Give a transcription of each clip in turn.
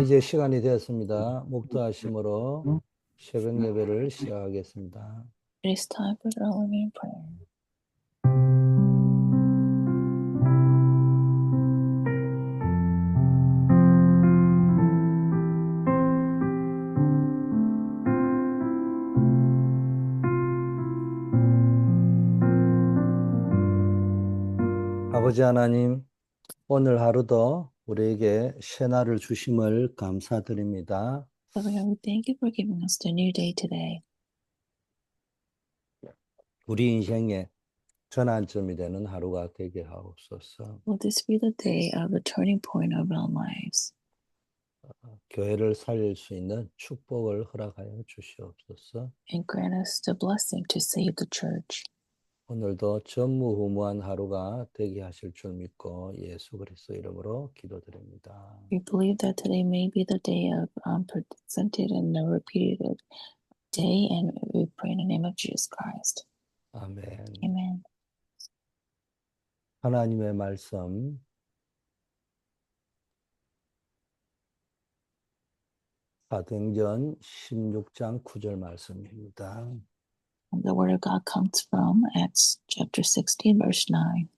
이제 시간이 되었습니다. 목도하심으로 새벽 예배를 시작하겠습니다. It is time for the early prayer. 아버지 하나님, 오늘 하루도 우리에게 새날을 주심을 감사드립니다. Father God, we thank you for giving us the new day today. 우리 인생의 전환점이 되는 하루가 되게 하옵소서. Will this be the day of the turning point of our lives 교회를 살릴 수 있는 축복을 허락하여 주시옵소서. and grant us the blessing to save the church? 오늘도 전무후무한 하루가 되게 하실 줄 믿고 예수 그리스도 이름으로 기도드립니다. We believe that today may be the day of unprecedented and never repeated day, and we pray in the name of Jesus Christ. 아멘. Amen. 하나님의 말씀 사도행전 16장 9절 말씀입니다. The word of God comes from Acts chapter 16, verse 9.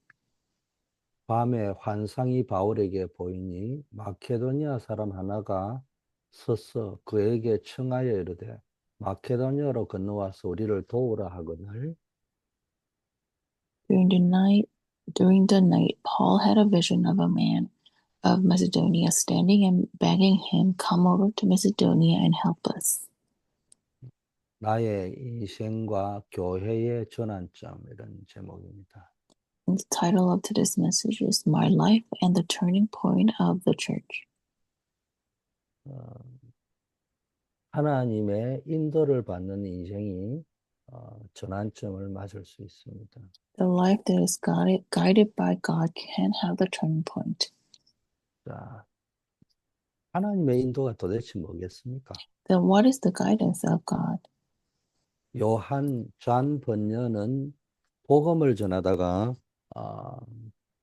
밤에 환상이 바울에게 보이니 마케도니아 사람 하나가 서서 그에게 청하여 이르되 마케도니아로 건너와서 우리를 도우라 하거늘. During the night, Paul had a vision of a man of Macedonia standing and begging him, "Come over to Macedonia and help us." 나의 인생과 교회의 전환점 이런 제목입니다. And the title of today's message is My Life and the Turning Point of the Church. 하나님의 인도를 받는 인생이 전환점을 맞을 수 있습니다. The life that is guided by God can have the turning point. 자, 하나님의 인도가 도대체 뭐겠습니까? Then what is the guidance of God? 요한 잔 번연은 복음을 전하다가 아,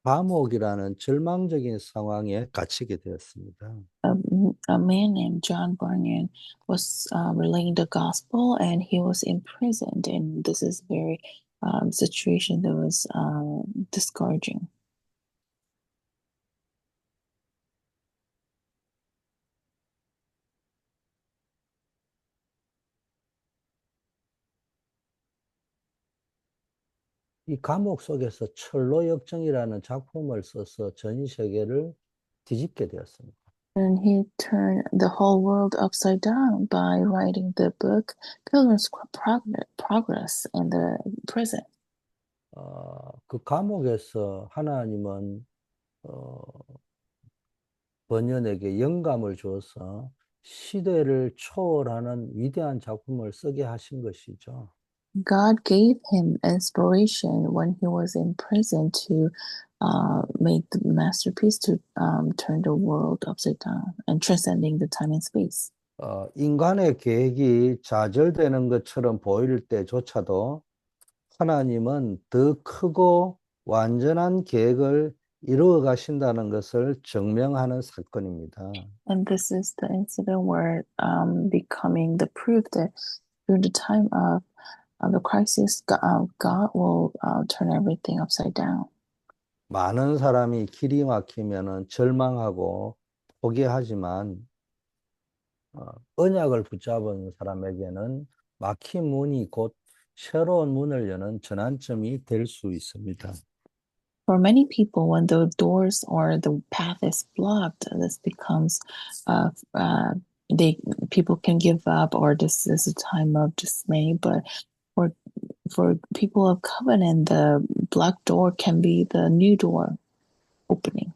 감옥이라는 절망적인 상황에 갇히게 되었습니다. A man named John Bunyan was relaying the gospel, and he was imprisoned. And this is very situation that was discouraging. 이 감옥 속에서 철로역정이라는 작품을 써서 전 세계를 뒤집게 되었습니다. And he turned the whole world upside down by writing the book Pilgrim's Progress in the prison. 그 감옥에서 하나님은 번연에게 영감을 주어서 시대를 초월하는 위대한 작품을 쓰게 하신 것이죠. God gave him inspiration when he was in prison to make the masterpiece to turn the world upside down and transcending the time and space. 인간의 계획이 좌절되는 것처럼 보일 때조차도 하나님은 더 크고 완전한 계획을 이루어 가신다는 것을 증명하는 사건입니다. And this is the incident where becoming the proof that during the time of the crisis, God will turn everything upside down. 많은 사람이 길이 막히면은 절망하고 포기하지만 언약을 붙잡은 사람에게는 막힌 문이 곧 새로운 문을 여는 전환점이 될 수 있습니다. For many people, when the doors or the path is blocked, this becomes they people can give up, or this is a time of dismay. But for for people of covenant, the blocked door can be the new door opening.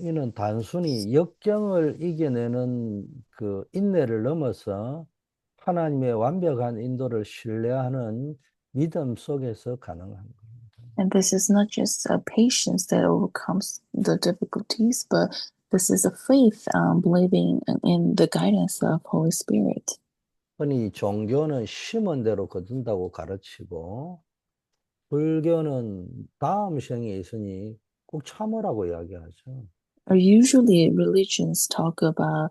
이는 단순히 역경을 이겨내는 그 인내를 넘어서 하나님의 완벽한 인도를 신뢰하는 믿음 속에서 가능한 겁니다. And this is not just a patience that overcomes the difficulties, but this is a faith, believing in the guidance of Holy Spirit. 흔히 종교는 심은 대로 거둔다고 가르치고 불교는 다음 생에 있으니 꼭 참으라고 이야기하죠. Or usually religions talk about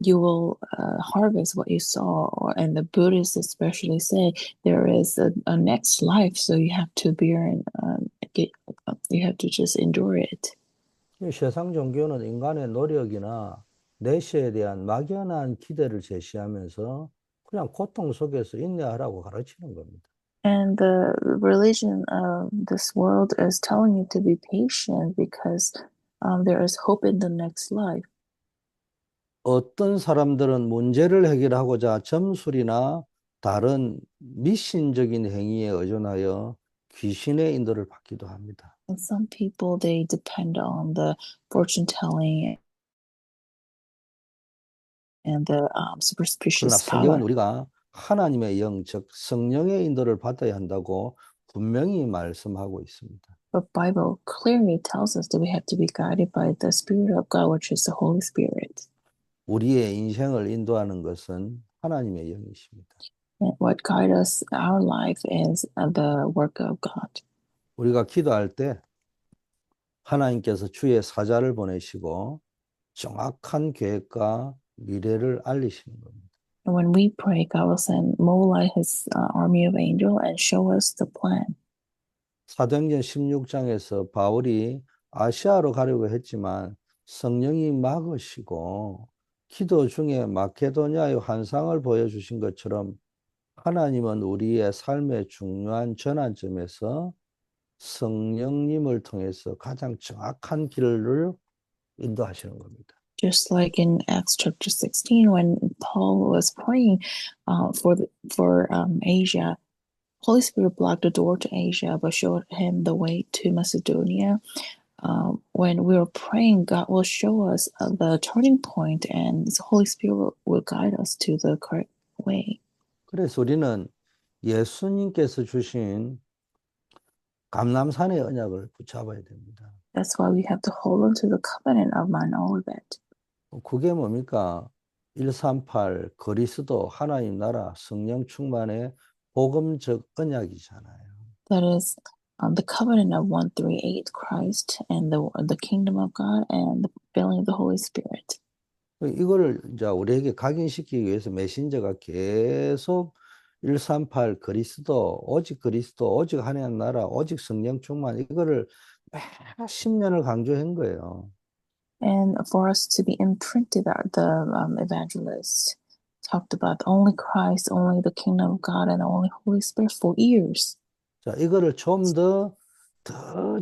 you will harvest what you sow, and the Buddhists especially say there is a next life, so you have to bear and get, you have to just endure it. 이 세상 종교는 인간의 노력이나 내세에 대한 막연한 기대를 제시하면서 그냥 고통 속에서 인내하라고 가르치는 겁니다. And the religion of this world is telling you to be patient because there is hope in the next life. 어떤 사람들은 문제를 해결하고자 점술이나 다른 미신적인 행위에 의존하여 귀신의 인도를 받기도 합니다. And some people, they depend on the fortune telling and the 그러나 superstitious 성경은 power. 우리가 하나님의 영, 즉 성령의 인도를 받아야 한다고 분명히 말씀하고 있습니다. But Bible clearly tells us that we have to be guided by the Spirit of God, which is the Holy Spirit. 우리의 인생을 인도하는 것은 하나님의 영이십니다. And what guides us, our life, is the work of God. 우리가 기도할 때 하나님께서 주의 사자를 보내시고 정확한 계획과 미래를 알리시는 겁니다. And when we pray, God will send mobilize His army of angels and show us the plan. 사도행전 16장에서 바울이 아시아로 가려고 했지만 성령이 막으시고 기도 중에 마케도니아의 환상을 보여주신 것처럼 하나님은 우리의 삶의 중요한 전환점에서 성령님을 통해서 가장 정확한 길을 인도하시는 겁니다. Just like in Acts chapter 16, when Paul was praying for Asia, Holy Spirit blocked the door to Asia, but showed him the way to Macedonia. When we are praying, God will show us the turning point, and the Holy Spirit will guide us to the correct way. 그래서 우리는 예수님께서 주신 감람산의 언약을 붙잡아야 됩니다. That's why we have to hold on to the covenant of Mount Olivet. 그게 뭡니까? 138 그리스도 하나님 나라 성령 충만의 복음적 언약이잖아요. That is the covenant of 138, Christ and the kingdom of God and the filling of the Holy Spirit. 이거를 이제 우리에게 각인시키기 위해서 메신저가 계속 138 그리스도 오직 하나님 나라 오직 성령 충만 이거를 매 10년을 강조한 거예요. And for us to be imprinted, the evangelists talked about only Christ, only the kingdom of God, and only Holy Spirit for years. 자, 이거를 좀 더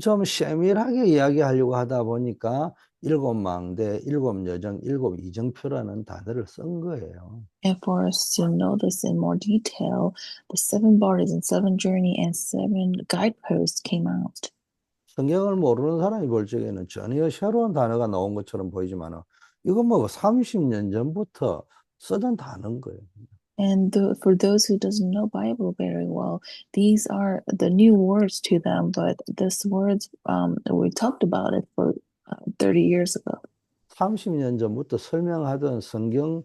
좀 세밀하게 이야기하려고 하다 보니까 일곱 망대, 일곱 여정, 일곱 이정표라는 단어를 쓴 거예요. And for us to know this in more detail, the 7 bodies and 7 journey and 7 guideposts came out. 성경을 모르는 사람이 볼 적에는 전혀 새로운 단어가 나온 것처럼 보이지만 이건 뭐 30년 전부터 쓰던 단어인 거예요. And for those who doesn't know Bible very well, these are the new words to them. But this words, we talked about it for 30 years ago. 30년 전부터 설명하던 성경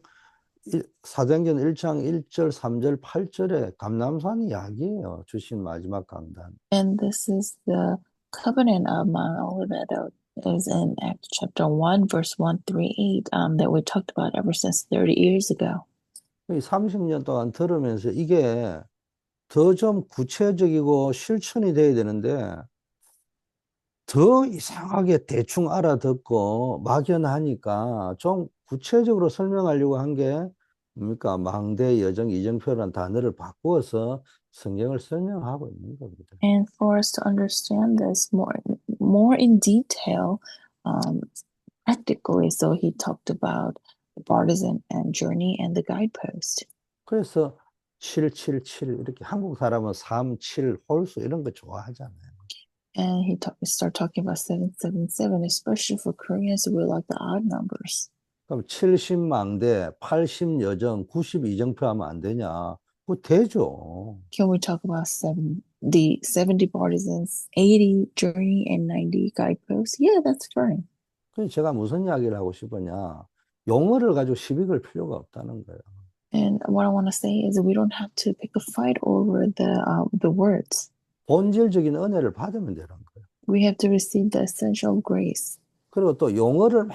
사도행전 1장 1절, 3절, 8절에 감람산 이야기예요. 주신 마지막 강단. And this is the covenant of Mount Olivet that is in Acts chapter 1, verse 1 through 8, that we talked about ever since 30 years ago. 30년 동안 들으면서 이게 더 좀 구체적이고 실천이 돼야 되는데 더 이상하게 대충 알아듣고 막연하니까 좀 구체적으로 설명하려고 한 게 뭡니까? 망대, 여정, 이정표라는 단어를 바꾸어서 성경을 설명하고 있는 겁니다. And for us to understand this more in detail, practically, so he talked about the partisan and journey and the guidepost. 그래서 777 이렇게 한국 사람은 37 홀수 이런 거 좋아하잖아요. And he started talking about 777, especially for Koreans who like the odd numbers. 그럼 70망대, 80여정, 92정표 하면 안 되냐? 그거 되죠. Can we talk about 70 partisans, 80 journey, and 90 guideposts? Yeah, that's fine. 그래서 제가 무슨 이야기를 하고 싶으냐? 용어를 가지고 시비 걸 필요가 없다는 거예요. And what I want to say is we don't have to pick a fight over the words. 본질적인 은혜를 받으면 되는 거예요. We have to receive the essential grace. 그리고 또 용어를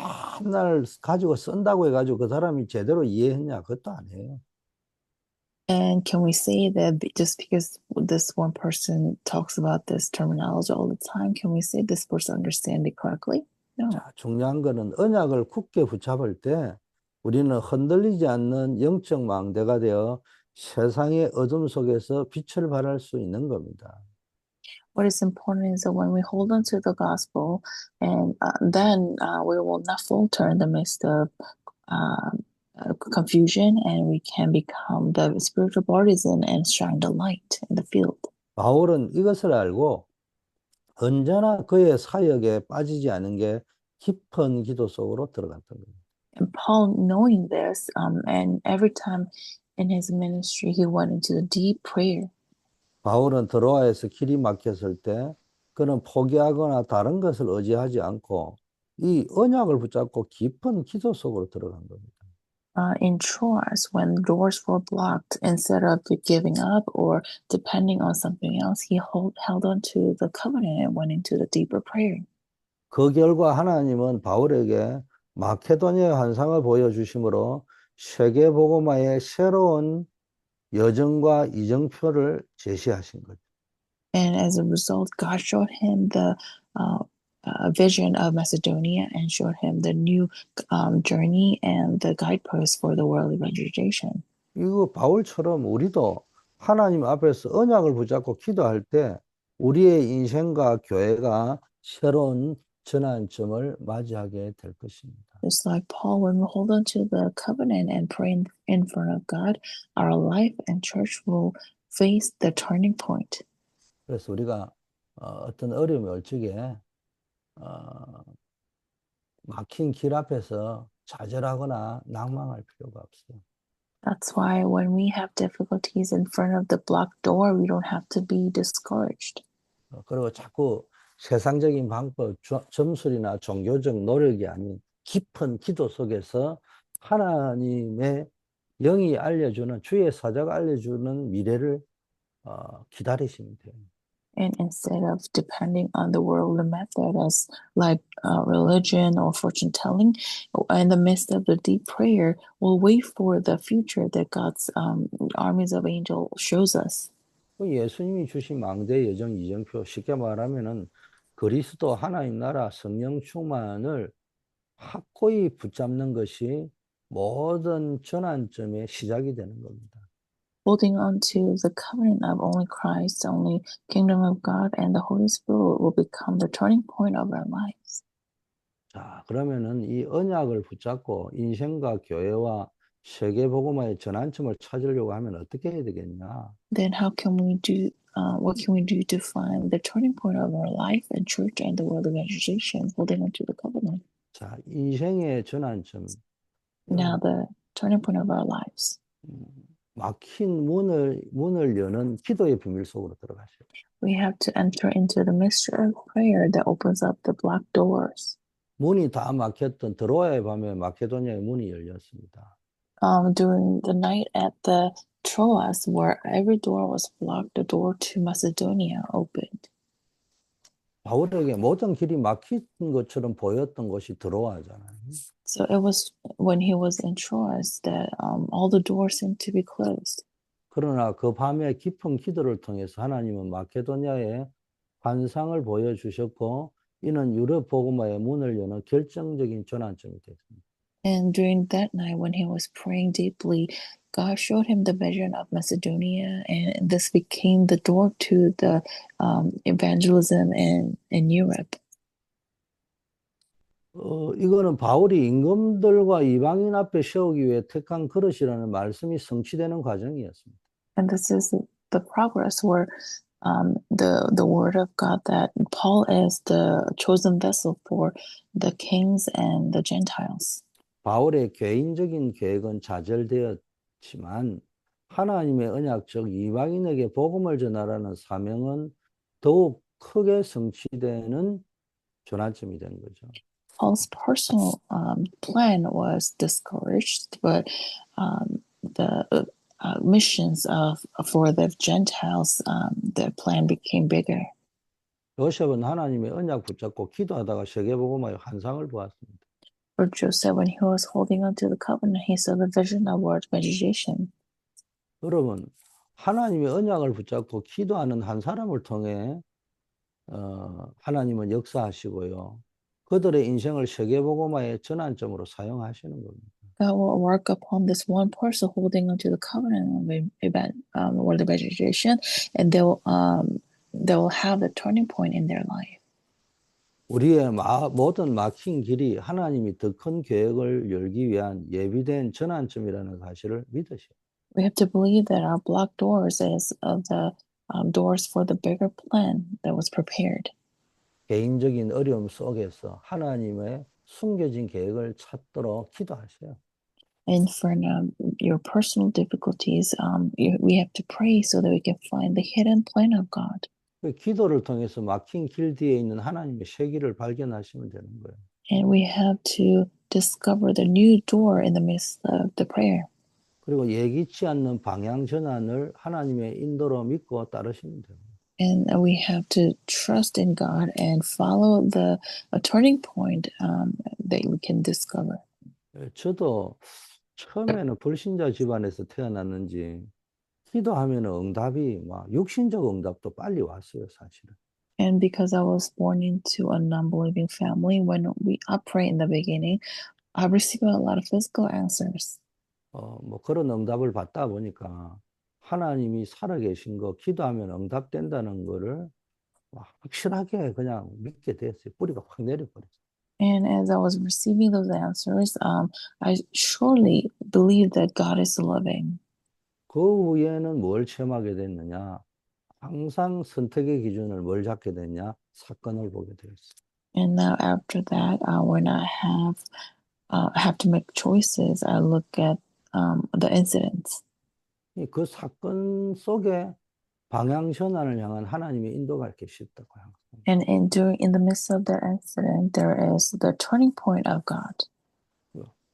맨날 가지고 쓴다고 해가지고 그 사람이 제대로 이해했냐? 그것도 아니에요. And can we say that just because this one person talks about this terminology all the time, can we say this person understand it correctly? No. 자, 중요한 거는 언약을 굳게 붙잡을 때 우리는 흔들리지 않는 영적 망대가 되어 세상의 어둠 속에서 빛을 발할 수 있는 겁니다. What is important is that when we hold on to the gospel, and then we will not falter in the midst of uh, confusion, and we can become the spiritual partisan and shine the light in the field. 바울은 이것을 알고 언제나 그의 사역에 빠지지 않은 게 깊은 기도 속으로 들어갔던 겁니다. And Paul, knowing this, and every time in his ministry, he went into the deep prayer. 바울은 드로아에서 길이 막혔을 때 그는 포기하거나 다른 것을 의지하지 않고 이 언약을 붙잡고 깊은 기도 속으로 들어간 겁니다. In Troas, when doors were blocked, instead of giving up or depending on something else, he held on to the covenant and went into the deeper prayer. 그 결과 하나님은 바울에게 마케도니아 환상을 보여주심으로 세계복음화의 새로운 여정과 이정표를 제시하신 거죠. And as a result, God showed him the uh, vision of Macedonia and showed him the new journey and the guideposts for the world evangelization. 이거 바울처럼 우리도 하나님 앞에서 언약을 붙잡고 기도할 때 우리의 인생과 교회가 새로운 전환점을 맞이하게 될 것입니다. Just like Paul, when we hold on to the covenant and pray in front of God, our life and church will face the turning point. 그래서 우리가 어떤 어려움이 올 적에 어, 막힌 길 앞에서 좌절하거나 낭망할 필요가 없어요. That's why when we have difficulties in front of the blocked door, we don't have to be discouraged. 그리고 자꾸 세상적인 방법, 점술이나 종교적 노력이 아닌 깊은 기도 속에서 하나님의 영이 알려주는, 주의 사자가 알려주는 미래를 기다리시면 돼요. And instead of depending on the worldly method as like religion or fortune telling, in the midst of the deep prayer, we'll wait for the future that God's armies of angels shows us. 예수님이 주신 망대 여정 이정표, 쉽게 말하면은 그리스도 하나님 나라 성령 충만을 확고히 붙잡는 것이 모든 전환점의 시작이 되는 겁니다. Holding on to the covenant of only Christ, only kingdom of God, and the Holy Spirit will become the turning point of our lives. 자, 그러면은 이 언약을 붙잡고 인생과 교회와 세계 복음화의 전환점을 찾으려고 하면 어떻게 해야 되겠냐? Then how can we do? What can we do to find the turning point of our life and church and the world evangelization? Holding on to the covenant. 자, 인생의 전환점. Now the turning point of our lives. 막힌 문을 여는 기도의 비밀 속으로 들어가셔야 돼요. We have to enter into the mystery of prayer that opens up the blocked doors. 문이 다 막혔던 드로아의 밤에 마케도니아의 문이 열렸습니다. During the night at the Troas, where every door was blocked, the door to Macedonia opened. 바울에게 모든 길이 막힌 것처럼 보였던 곳이 드로아잖아요. So it was when he was in Troas that all the doors seemed to be closed. 그러나 그 밤에 깊은 기도를 통해서 하나님은 마케도니아에 환상을 보여주셨고 이는 유럽 복음화의 문을 여는 결정적인 전환점이 됐습니다. And during that night, when he was praying deeply, God showed him the vision of Macedonia, and this became the door to the evangelism in Europe. 이거는 바울이 임금들과 이방인 앞에 세우기 위해 택한 그릇이라는 말씀이 성취되는 과정이었습니다. And this is the progress where the word of God that Paul is the chosen vessel for the kings and the Gentiles. 바울의 개인적인 계획은 좌절되었지만 하나님의 언약적 이방인에게 복음을 전하라는 사명은 더욱 크게 성취되는 전환점이 된 거죠. Paul's personal plan was discouraged, but the missions of for the Gentiles, the plan became bigger. 요셉은 하나님의 언약 붙잡고 기도하다가 세계복음화의 환상을 보았습니다. For Joseph, when he was holding on to the covenant, he saw the vision of world meditation. 여러분, 하나님의 언약을 붙잡고 기도하는 한 사람을 통해 하나님은 역사하시고요. 그들의 인생을 세계복음화의 전환점으로 사용하시는 겁니다. God will work upon this one person holding on to the covenant of event, world meditation, and they will have the turning point in their life. 우리의 모든 막힌 길이 하나님이 더 큰 계획을 열기 위한 예비된 전환점이라는 사실을 믿으시오. We have to believe that our blocked doors is of the doors for the bigger plan that was prepared. 개인적인 어려움 속에서 하나님의 숨겨진 계획을 찾도록 기도하세요. And for your personal difficulties, we have to pray so that we can find the hidden plan of God. 그 기도를 통해서 막힌 길 뒤에 있는 하나님의 세기를 발견하시면 되는 거예요. And we have to discover the new door in the midst of the prayer. 그리고 예기치 않는 방향 전환을 하나님의 인도로 믿고 따르시면 돼요. And we have to trust in God and follow the turning point that we can discover. 저도 처음에는 불신자 집안에서 태어났는지 기도하면 응답이 막 육신적 응답도 빨리 왔어요, 사실은. And because I was born into a non-believing family, when I pray in the beginning, I receive a lot of physical answers. 뭐 그런 응답을 받다 보니까 하나님이 살아계신 거 기도하면 응답된다는 거를 확실하게 그냥 믿게 됐어요. 뿌리가 확 내려버렸어요. And as I was receiving those answers, I surely believe that God is living. 그 후에는 뭘 체험하게 됐느냐? 항상 선택의 기준을 뭘 잡게 됐냐? 사건을 보게 되었어요. And now after that, when I have to make choices, I look at the incidents. 그 사건 속에 방향 전환을 향한 하나님의 인도가 계시다고 합니다. And in the midst of the incident, there is the turning point of God.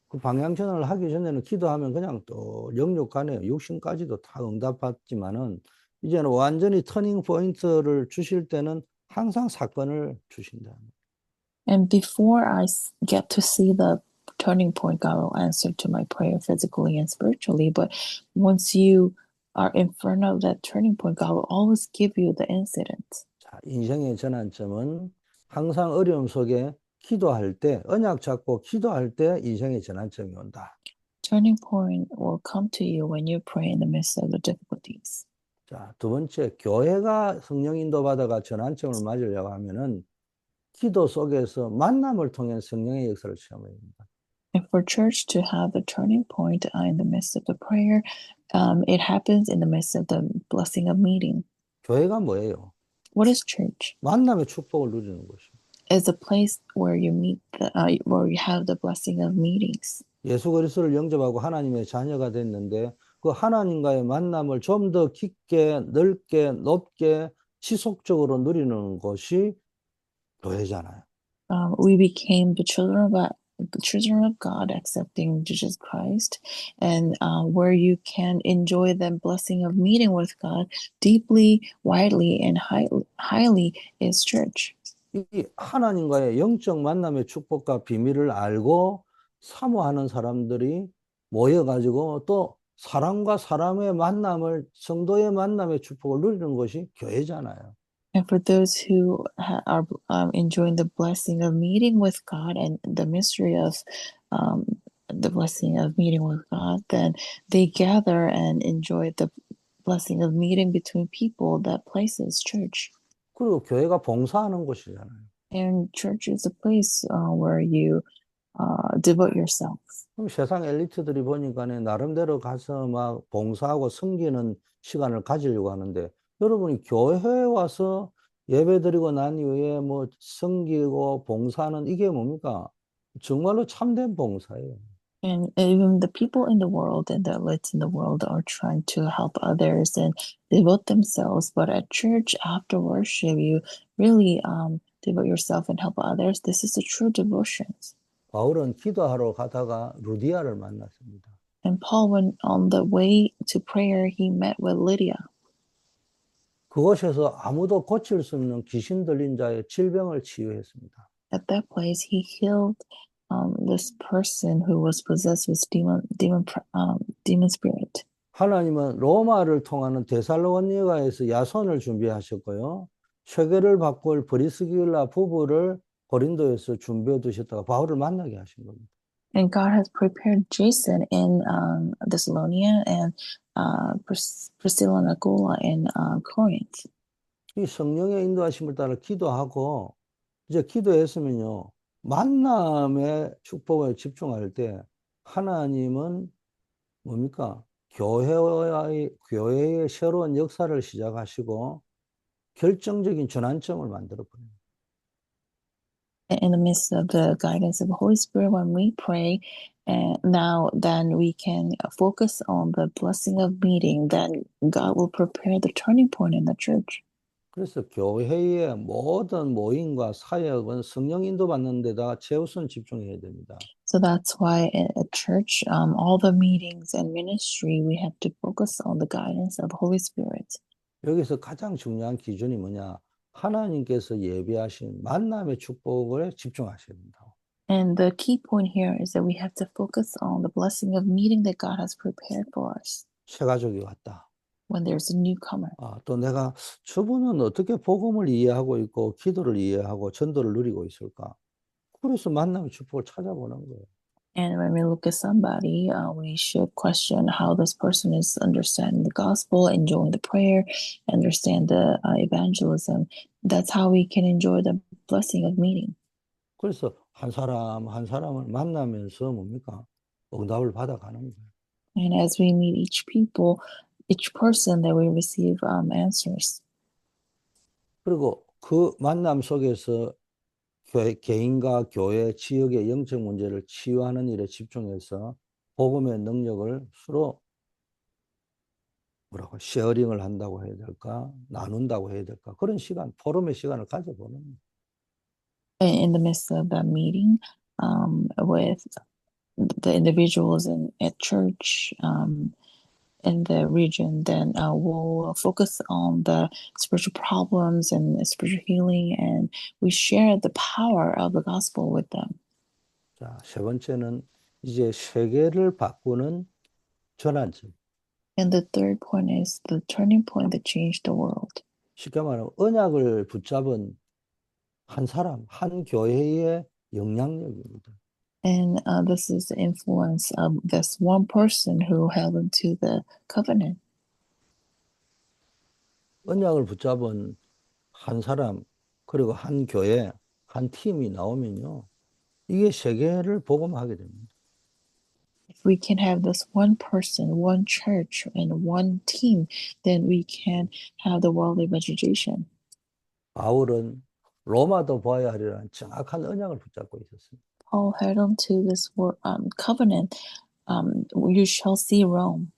그 방향 전환을 하기 전에는 기도하면 그냥 또 영육간에 육신까지도 다 응답받지만은 이제는 완전히 터닝 포인트를 주실 때는 항상 사건을 주신다. And before I get to see the turning point, God will answer to my prayer physically and spiritually. But once you are in front of that turning point, God will always give you the incident. 자, 인생의 전환점은 항상 어려움 속에 기도할 때, 언약 잡고 기도할 때 인생의 전환점이 온다. Turning point will come to you when you pray in the midst of the difficulties. 자, 두 번째, 교회가 성령 인도 받아가 전환점을 맞으려고 하면은 기도 속에서 만남을 통해 성령의 역사를 체험해야 됩니다. And for church to have the turning point in the midst of the prayer, it happens in the midst of the blessing of meeting. 교회가 뭐예요? What is church? 만남의 축복을 누리는 것이요. It's a place where you meet where you have the blessing of meetings. 예수 그리스도를 영접하고 하나님의 자녀가 됐는데 그 하나님과의 만남을 좀 더 깊게, 넓게, 높게, 지속적으로 누리는 것이 교회잖아요. We became the children of God, accepting Jesus Christ, and where you can enjoy the blessing of meeting with God deeply, widely, and highly is church. 이 하나님과의 영적 만남의 축복과 비밀을 알고 사모하는 사람들이 모여가지고 또 사람과 사람의 만남을, 성도의 만남의 축복을 누리는 것이 교회잖아요. And for those who are enjoying the blessing of meeting with God and the mystery of the blessing of meeting with God, then they gather and enjoy the blessing of meeting between people. That place is church. 그리고 교회가 봉사하는 곳이잖아요. And church is a place where you devote yourself. 그럼 세상 엘리트들이 보니까 나름대로 가서 막 봉사하고 섬기는 시간을 가지려고 하는데 여러분이 교회에 와서 예배드리고 난 이후에 뭐 섬기고 봉사하는 이게 뭡니까? 정말로 참된 봉사예요. And even the people in the world and the elites in the world are trying to help others and devote themselves. But at church, after worship, you really devote yourself and help others. This is a true devotion. 바울은 기도하러 가다가 루디아를 만났습니다. And Paul, went on the way to prayer, he met with Lydia. 그곳에서 아무도 고칠 수 없는 귀신 들린 자의 질병을 치유했습니다. At that place, he healed this person who was possessed with demon spirit. 하나님은 로마를 통하는 데살로니가에서 야손을 준비하셨고요. 세계를 바꿀 브리스길라 부부를 고린도에서 준비해 두셨다가 바울을 만나게 하신 겁니다. And God has prepared Jason in Thessalonia and Priscilla and Aquila in Corinth. 이 성령의 인도하심을 따라 기도하고 이제 기도했으면요. 만남의 축복에 집중할 때 하나님은 뭡니까? 교회의 새로운 역사를 시작하시고 결정적인 전환점을 만들어 버려요. In the midst of the guidance of the Holy Spirit, when we pray, and now then we can focus on the blessing of meeting, then God will prepare the turning point in the church. 그래서 교회의 모든 모임과 사역은 성령 인도받는 데다가 최우선 집중해야 됩니다. So that's why at church, all the meetings and ministry, we have to focus on the guidance of the Holy Spirit. 여기서 가장 중요한 기준이 뭐냐? 하나님께서 예비하신 만남의 축복에 집중하셔야 된다. And the key point here is that we have to focus on the blessing of meeting that God has prepared for us 새 가족이 왔다. when there's a newcomer. 또 내가 저분은 어떻게 복음을 이해하고 있고 기도를 이해하고 전도를 누리고 있을까? 그래서 만남의 축복을 찾아보는 거예요. And when we look at somebody, we should question how this person is understanding the gospel, enjoying the prayer, understand the evangelism. That's how we can enjoy the blessing of meeting. 그래서 한 사람 한 사람을 만나면서 뭡니까? 응답을 받아가는 거예요. And as we meet each people, each person, that we receive answers. 그리고 그 만남 속에서 개인과 교회, 지역의 영적 문제를 치유하는 일에 집중해서 복음의 능력을 서로 뭐라고 쉐어링을 한다고 해야 될까? 나눈다고 해야 될까? 그런 시간, 포럼의 시간을 가져보는 거예요. In the midst of that meeting with the individuals at church, in the region, then we'll focus on the spiritual problems and spiritual healing, and we share the power of the gospel with them. 자, 세 번째는 이제 세계를 바꾸는 전환점. And the third point is the turning point that changed the world. 쉽게 말하면 언약을 붙잡은 한 사람, 한 교회의 영향력입니다. And this is the influence of this one person who held into the covenant. 언약을 붙잡은 한 사람, 그리고 한 교회, 한 팀이 나오면요. 이게 세계를 복음하게 됩니다. If we can have this one person, one church, and one team, then we can have the world evangelization. 바울은 로마도 보아야 하리라는 정확한 언약을 붙잡고 있었습니다. Paul held on to this covenant. You shall see Rome.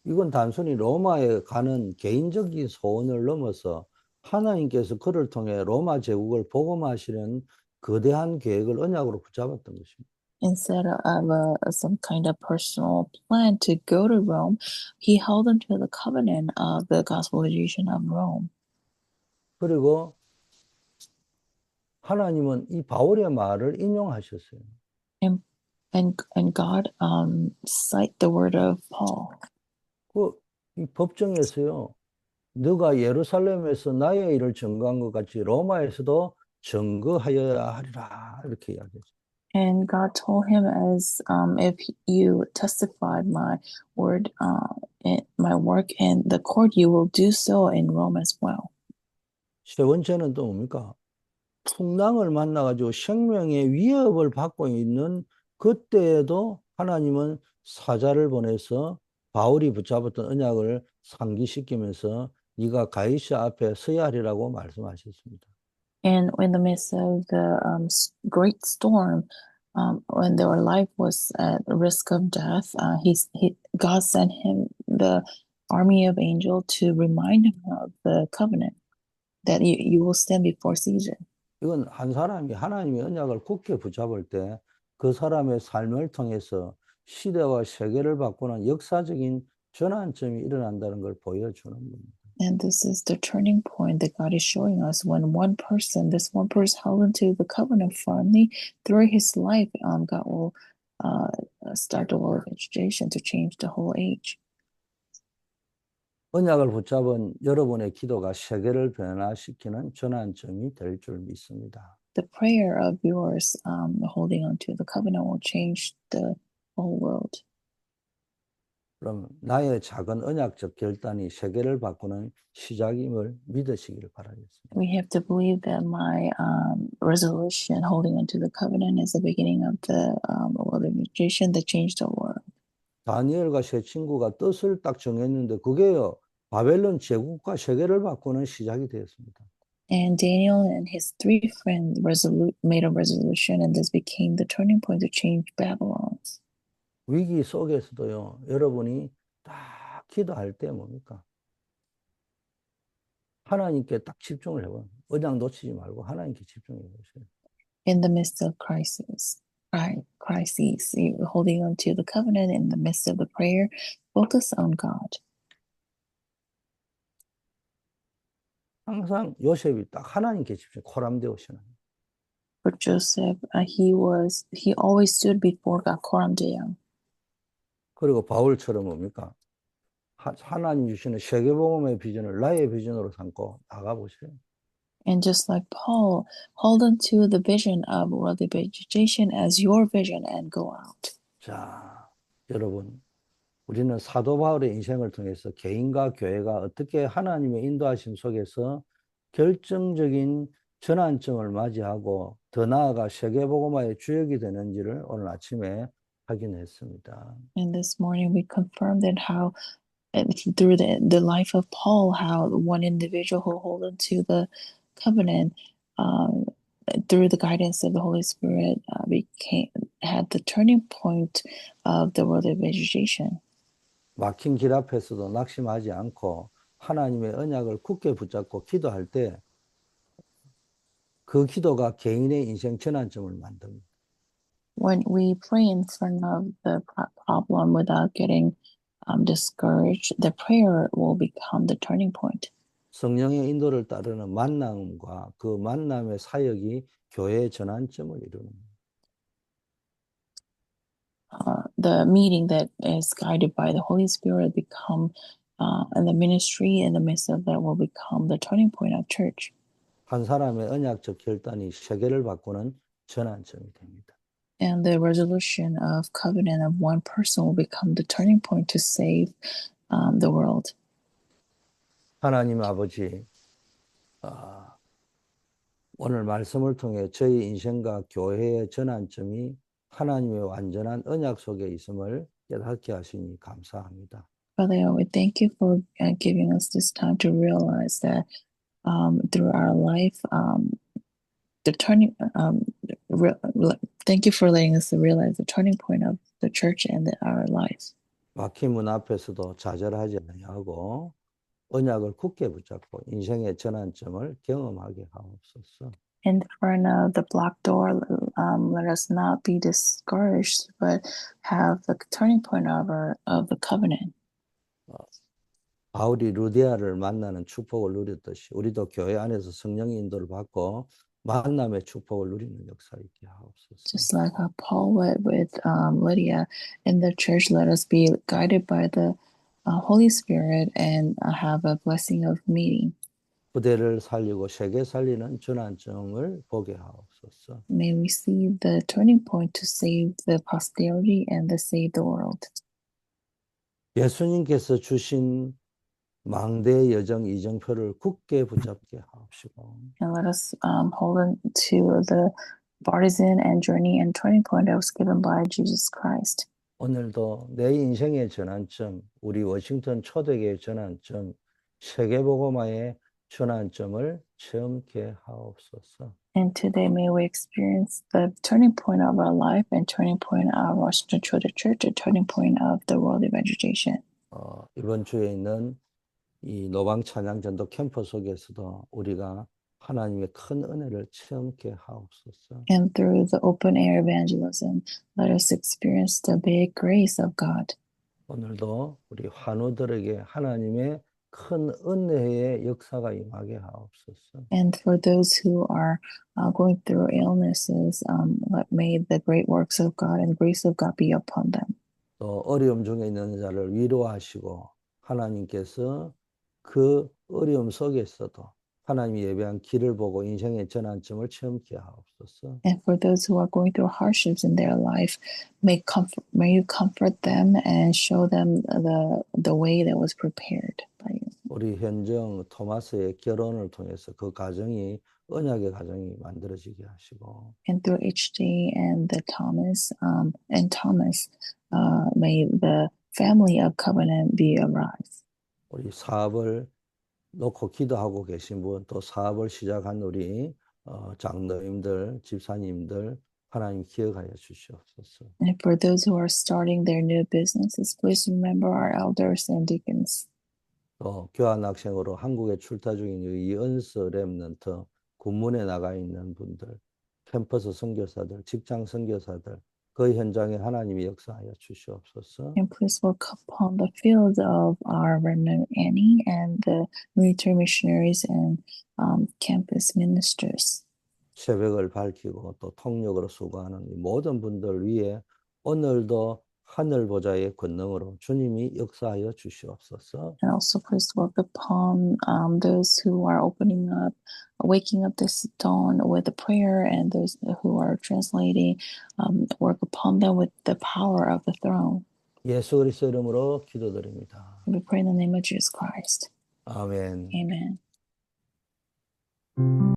이건 단순히 로마에 가는 개인적인 소원을 넘어서 하나님께서 그를 통해 로마 제국을 복음하시는 거대한 계획을 언약으로 붙잡았던 것입니다. Instead of some kind of personal plan to go to Rome, he held onto the covenant of the gospelization of Rome. 그리고 하나님은 이 바울의 말을 인용하셨어요. And God cite the word of Paul. 이 법정에서요. 너가 예루살렘에서 나의 일을 증거한 것 같이 로마에서도 증거하여야 하리라 이렇게 이야기했어요. And God told him, as if you testified my word, my work in the court, you will do so in Rome as well. 세 번째는 또 뭡니까? 풍랑을 만나가지고 생명의 위협을 받고 있는 그때에도 하나님은 사자를 보내서 바울이 붙잡았던 언약을 상기시키면서 네가 가이사 앞에 서야 하리라고 말씀하셨습니다. And in the midst of the great storm, when their life was at risk of death, God sent him the army of angels to remind him of the covenant that you will stand before Caesar. 이건 한 사람이 하나님의 언약을 굳게 붙잡을 때 그 사람의 삶을 통해서 시대와 세계를 바꾸는 역사적인 전환점이 일어난다는 걸 보여주는 겁니다. And this is the turning point that God is showing us when this one person held into the covenant firmly through his life, God will start the world of education to change the whole age. 언약을 붙잡은 여러분의 기도가 세계를 변화시키는 전환점이 될 줄 믿습니다. The prayer of yours holding on to the covenant will change the whole world. 그럼 나의 작은 언약적 결단이 세계를 바꾸는 시작임을 믿으시길 바라겠습니다. We have to believe that my resolution holding on to the covenant is the beginning of the world of education that changed the world. 다니엘과 세 친구가 뜻을 딱 정했는데 그게요 바벨론 제국과 세계를 바꾸는 시작이 되었습니다. And Daniel and his three friends made a resolution, and this became the turning point to change Babylon. 위기 속에서도요 여러분이 딱 기도할 때 뭡니까? 하나님께 딱 집중을 해봐요. 언약 놓치지 말고 하나님께 집중해 보세요. In the midst of crises, holding on to the covenant in the midst of the prayer, focus on God. 항상 요셉이 딱 하나님께 집중, 코람데오시는. For Joseph, he always stood before God, Koram 그리고 바울처럼 뭡니까? 하나님 주시는 세계복음의 비전을 나의 비전으로 삼고 나가보세요. And just like Paul, hold on to the vision of world education as your vision and go out. 자, 여러분, 우리는 사도 바울의 인생을 통해서 개인과 교회가 어떻게 하나님의 인도하심 속에서 결정적인 전환점을 맞이하고 더 나아가 세계복음화의 주역이 되는지를 오늘 아침에 확인했습니다. And this morning we confirmed that how through the life of Paul, how one individual who hold on to the covenant through the guidance of the Holy Spirit had the turning point of the world of education. 막힌 길 앞에서도 낙심하지 않고 하나님의 언약을 굳게 붙잡고 기도할 때 그 기도가 개인의 인생 전환점을 만듭니다. When we pray in front of the problem without getting discouraged, the prayer will become the turning point. 성령의 인도를 따르는 만남과 그 만남의 사역이 교회의 전환점을 이루는 the meeting that is guided by the Holy Spirit and the ministry in the midst of that will become the turning point of church. 한 사람의 언약적 결단이 세계를 바꾸는 전환점이 됩니다. And the resolution of covenant of one person will become the turning point to save the world. 하나님 아버지, 오늘 말씀을 통해 저희 인생과 교회의 전환점이 하나님의 완전한 언약 속에 있음을 깨닫게 하시니 감사합니다. Father, we thank you for giving us this time to realize that through our life, the turning. Thank you for letting us realize the turning point of the church and our lives. 막힌 문 앞에서도 좌절하지 아니하고 언약을 굳게 붙잡고 인생의 전환점을 경험하게 하옵소서. In front of the blocked door, let us not be discouraged, but have the turning point of the covenant. 바울이 루디아를 만나는 축복을 누렸듯이 우리도 교회 안에서 성령의 인도를 받고 만남의 축복을 누리는 역사 있게 하옵소서. Just like how Paul went with Lydia in the church, let us be guided by the Holy Spirit and have a blessing of meeting. 부대를 살리고 세계 살리는 전환점을 보게 하옵소서. May we see the turning point to save the posterity and to save the world. 예수님께서 주신 망대의 여정 이정표를 굳게 붙잡게 하옵시고 And let us hold on to the partisan and journey and turning point that was given by Jesus Christ. 오늘도 내 인생의 전환점, 우리 워싱턴 초대교회의 전환점, 세계복음화의 전환점을 체험케 하옵소서. And today may we experience the turning point of our life and turning point of Washington Church, the turning point of the world evangelization. 이번 주에 있는 이 노방 찬양 전도 캠프 속에서도 우리가 하나님의 큰 은혜를 체험케 하옵소서. And through the open air evangelism, let us experience the big grace of God. 오늘도 우리 환우들에게 하나님의 큰 은혜의 역사가 임하게 하옵소서. And for those who are going through illnesses, may the great works of God and grace of God be upon them. 또 어려움 중에 있는 자를 위로하시고 하나님께서 그 어려움 속에서도 하나님이 예배한 길을 보고 인생의 전환점을 체험케 하옵소서. And for those who are going through hardships in their life, may you comfort them and show them the way that was prepared by you. 우리 현정 토마스의 결혼을 통해서 그 가정이 언약의 가정이 만들어지게 하시고 And through HD and Thomas, may the family of covenant be arise. 우리 사업을 놓고 기도하고 계신 분, 또 사업을 시작한 우리 장로님들, 집사님들 하나님 기억하여 주시옵소서. And for those who are starting their new businesses, please remember our elders and deacons. 또 교환학생으로 한국에 출타 중인 이 은스 렘넌트, 군문에 나가 있는 분들, 캠퍼스 선교사들, 직장 선교사들, 그 현장에 하나님이 역사하여 주시옵소서. And please look upon the field of our remnant Annie and the military missionaries and campus ministers. 새벽을 밝히고 또 통역으로 수고하는 이 모든 분들 위에 오늘도 하늘 보좌의 권능으로 주님이 역사하여 주시옵소서. And also please work upon those who are waking up this dawn with a prayer, and those who are translating, work upon them with the power of the throne. 예수 그리스도 이름으로 기도드립니다. We pray in the name of Jesus Christ. 아멘. Amen.